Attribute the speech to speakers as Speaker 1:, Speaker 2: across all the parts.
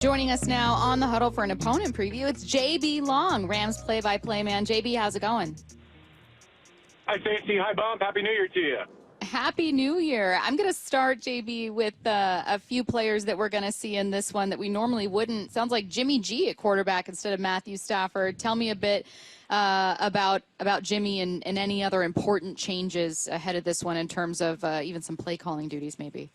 Speaker 1: Joining us now on the Huddle for an opponent preview, it's JB Long, Rams play-by-play man. JB, how's it going?
Speaker 2: Hi, Stacy. Hi, Bump. Happy New Year to you.
Speaker 1: Happy New Year. I'm going to start, JB, with a few players that we're going to see in this one that we normally wouldn't. Sounds like Jimmy G at quarterback instead of Matthew Stafford. Tell me a bit about Jimmy and any other important changes ahead of this one in terms of even some play-calling duties maybe.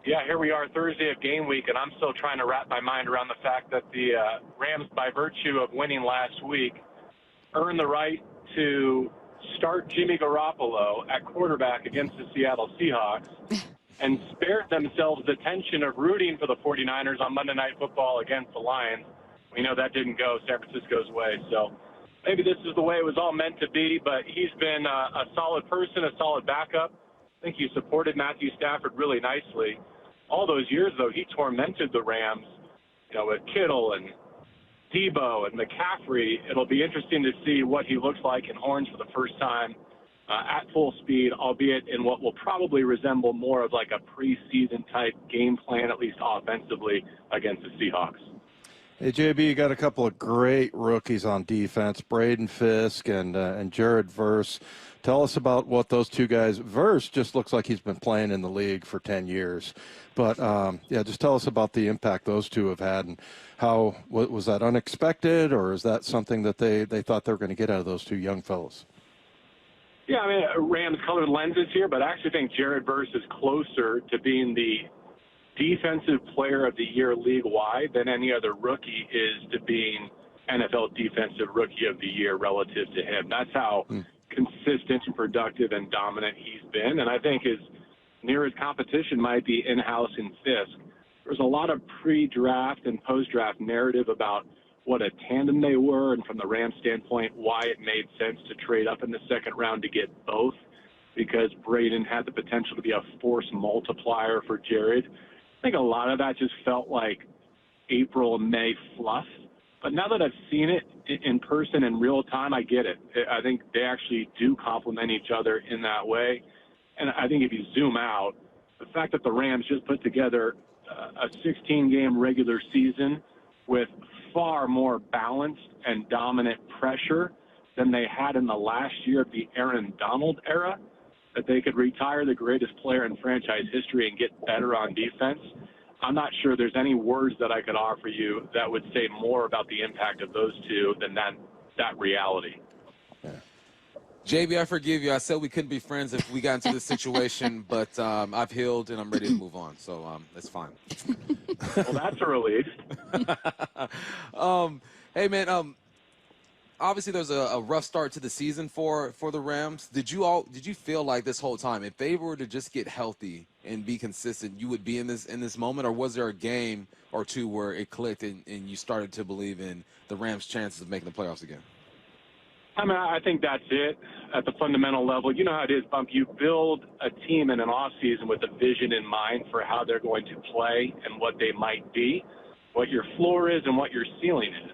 Speaker 2: Yeah, here we are Thursday of game week, and I'm still trying to wrap my mind around the fact that the Rams, by virtue of winning last week, earned the right to start Jimmy Garoppolo at quarterback against the Seattle Seahawks and spared themselves the tension of rooting for the 49ers on Monday Night Football against the Lions. We know that didn't go San Francisco's way, so maybe this is the way it was all meant to be, but he's been a solid person, a solid backup. I think he supported Matthew Stafford really nicely. All those years, though, he tormented the Rams, with Kittle and Debo and McCaffrey. It'll be interesting to see what he looks like in orange for the first time at full speed, albeit in what will probably resemble more of like a preseason type game plan, at least offensively, against the Seahawks.
Speaker 3: Hey, JB, you got a couple of great rookies on defense, Braden, Fiske, and Jared Verse. Tell us about what those two guys, Verse just looks like he's been playing in the league for 10 years. But, just tell us about the impact those two have had and how, was that unexpected, or is that something that they thought they were going to get out of those two young fellows?
Speaker 2: Yeah, I mean, Rams colored lenses here, but I actually think Jared Verse is closer to being the Defensive Player of the Year league-wide than any other rookie is to being NFL Defensive Rookie of the Year relative to him. That's how consistent and productive and dominant he's been, and I think his nearest competition might be in-house in Fiske. There's a lot of pre-draft and post-draft narrative about what a tandem they were, and from the Rams standpoint, why it made sense to trade up in the second round to get both, because Braden had the potential to be a force multiplier for Jared. I think a lot of that just felt like April and May fluff. But now that I've seen it in person in real time, I get it. I think they actually do complement each other in that way. And I think if you zoom out, the fact that the Rams just put together a 16-game regular season with far more balanced and dominant pressure than they had in the last year of the Aaron Donald era, that they could retire the greatest player in franchise history and get better on defense. I'm not sure there's any words that I could offer you that would say more about the impact of those two than that reality.
Speaker 4: Yeah. JB, I forgive you. I said we couldn't be friends if we got into this situation, but I've healed and I'm ready to move on, so that's fine.
Speaker 2: Well, that's a relief.
Speaker 4: Hey, man, obviously there's a rough start to the season for the Rams. Did you feel like this whole time, if they were to just get healthy and be consistent, you would be in this moment, or was there a game or two where it clicked and you started to believe in the Rams' chances of making the playoffs again?
Speaker 2: I mean, I think that's it at the fundamental level. You know how it is, Bump. You build a team in an offseason with a vision in mind for how they're going to play and what they might be, what your floor is and what your ceiling is.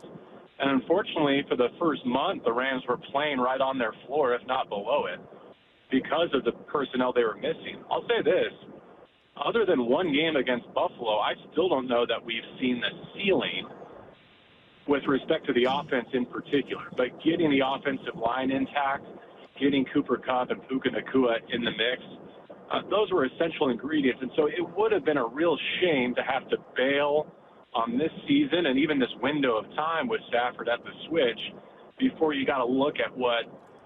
Speaker 2: And unfortunately, for the first month, the Rams were playing right on their floor, if not below it, because of the personnel they were missing. I'll say this. Other than one game against Buffalo, I still don't know that we've seen the ceiling with respect to the offense in particular. But getting the offensive line intact, getting Cooper Kupp and Puka Nacua in the mix, those were essential ingredients. And so it would have been a real shame to have to bail on this season and even this window of time with Stafford at the switch before you got to look at what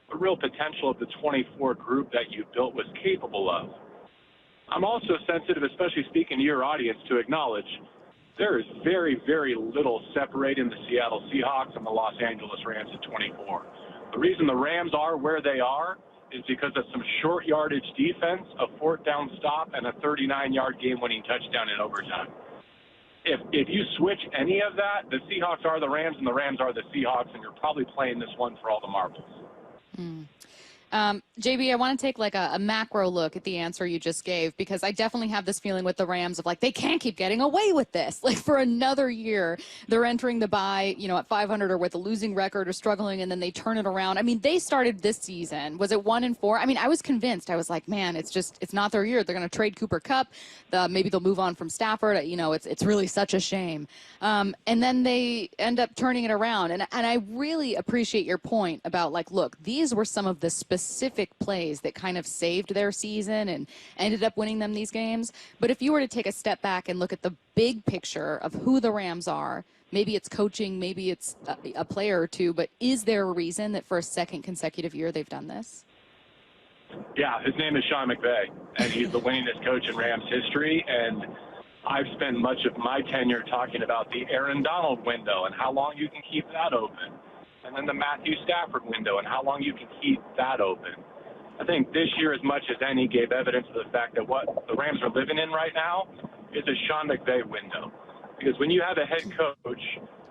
Speaker 2: the real potential of the 24 group that you built was capable of. I'm also sensitive, especially speaking to your audience, to acknowledge there is very, very little separating the Seattle Seahawks and the Los Angeles Rams at 24. The reason the Rams are where they are is because of some short yardage defense, a fourth down stop, and a 39-yard game-winning touchdown in overtime. If you switch any of that, the Seahawks are the Rams and the Rams are the Seahawks, and you're probably playing this one for all the marbles.
Speaker 1: JB, I want to take like a macro look at the answer you just gave, because I definitely have this feeling with the Rams of like, they can't keep getting away with this. Like for another year, they're entering the bye, at 500 or with a losing record or struggling, and then they turn it around. I mean, they started this season, was it 1-4? I mean, I was convinced. I was like, man, it's not their year. They're going to trade Cooper Kupp. Maybe they'll move on from Stafford. It's really such a shame. And then they end up turning it around. And I really appreciate your point about like, look, these were some of the specific plays that kind of saved their season and ended up winning them these games. But if you were to take a step back and look at the big picture of who the Rams are, maybe it's coaching, maybe it's a player or two, but is there a reason that for a second consecutive year they've done this?
Speaker 2: Yeah, his name is Sean McVay, and he's the winningest coach in Rams history. And I've spent much of my tenure talking about the Aaron Donald window and how long you can keep that open, and then the Matthew Stafford window and how long you can keep that open. I think this year, as much as any, gave evidence of the fact that what the Rams are living in right now is a Sean McVay window. Because when you have a head coach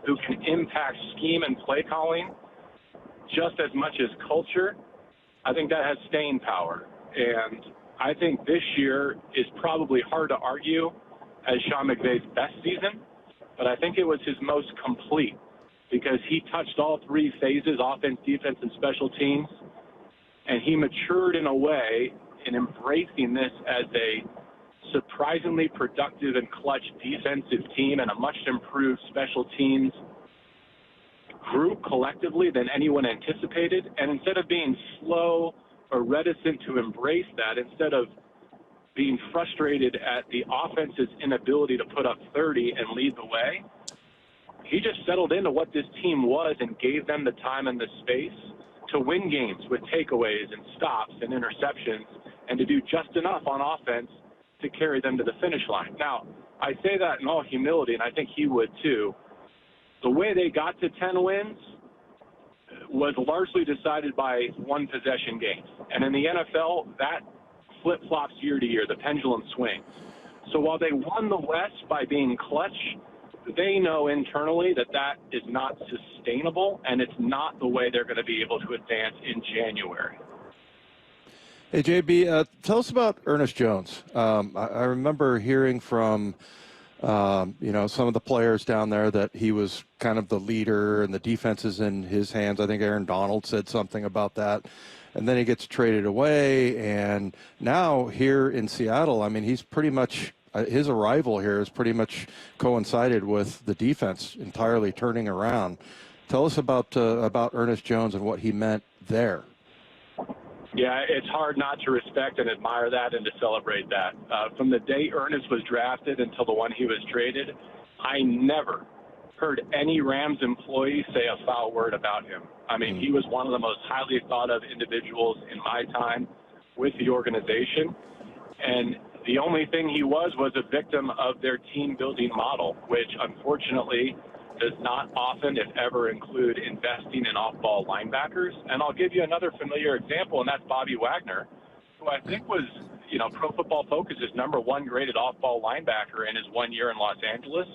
Speaker 2: who can impact scheme and play calling just as much as culture, I think that has staying power. And I think this year is probably hard to argue as Sean McVay's best season, but I think it was his most complete because he touched all three phases, offense, defense, and special teams. And he matured in a way in embracing this as a surprisingly productive and clutch defensive team and a much improved special teams group collectively than anyone anticipated. And instead of being slow or reticent to embrace that, instead of being frustrated at the offense's inability to put up 30 and lead the way, he just settled into what this team was and gave them the time and the space to win games with takeaways and stops and interceptions and to do just enough on offense to carry them to the finish line. Now, I say that in all humility, and I think he would too. The way they got to 10 wins was largely decided by one-possession games. And in the NFL, that flip-flops year to year. The pendulum swings. So while they won the West by being clutch, they know internally that that is not sustainable, and it's not the way they're going to be able to advance in January.
Speaker 3: Hey, JB, tell us about Ernest Jones. I remember hearing from, some of the players down there that he was kind of the leader and the defense is in his hands. I think Aaron Donald said something about that. And then he gets traded away. And now here in Seattle, I mean, he's pretty much his arrival here has pretty much coincided with the defense entirely turning around. Tell us about Ernest Jones and what he meant there.
Speaker 2: Yeah, it's hard not to respect and admire that and to celebrate that. From the day Ernest was drafted until the one he was traded, I never heard any Rams employee say a foul word about him. I mean, he was one of the most highly thought of individuals in my time with the organization. And the only thing he was a victim of their team-building model, which unfortunately does not often, if ever, include investing in off-ball linebackers. And I'll give you another familiar example, and that's Bobby Wagner, who I think was, Pro Football Focus's #1 graded off-ball linebacker in his 1 year in Los Angeles.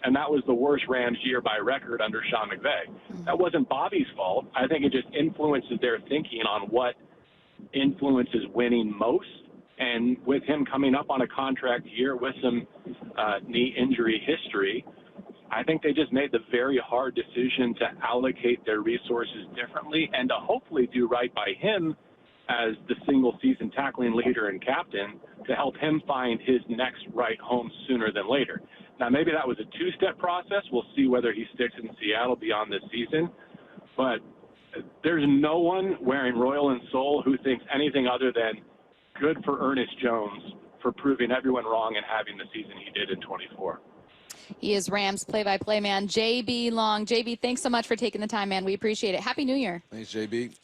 Speaker 2: And that was the worst Rams year by record under Sean McVay. That wasn't Bobby's fault. I think it just influences their thinking on what influences winning most. And with him coming up on a contract year with some knee injury history, I think they just made the very hard decision to allocate their resources differently and to hopefully do right by him as the single-season tackling leader and captain to help him find his next right home sooner than later. Now, maybe that was a two-step process. We'll see whether he sticks in Seattle beyond this season. But there's no one wearing royal and soul who thinks anything other than good for Ernest Jones for proving everyone wrong and having the season he did in 24.
Speaker 1: He is Rams play-by-play man, JB Long. JB, thanks so much for taking the time, man. We appreciate it. Happy New Year.
Speaker 4: Thanks, JB.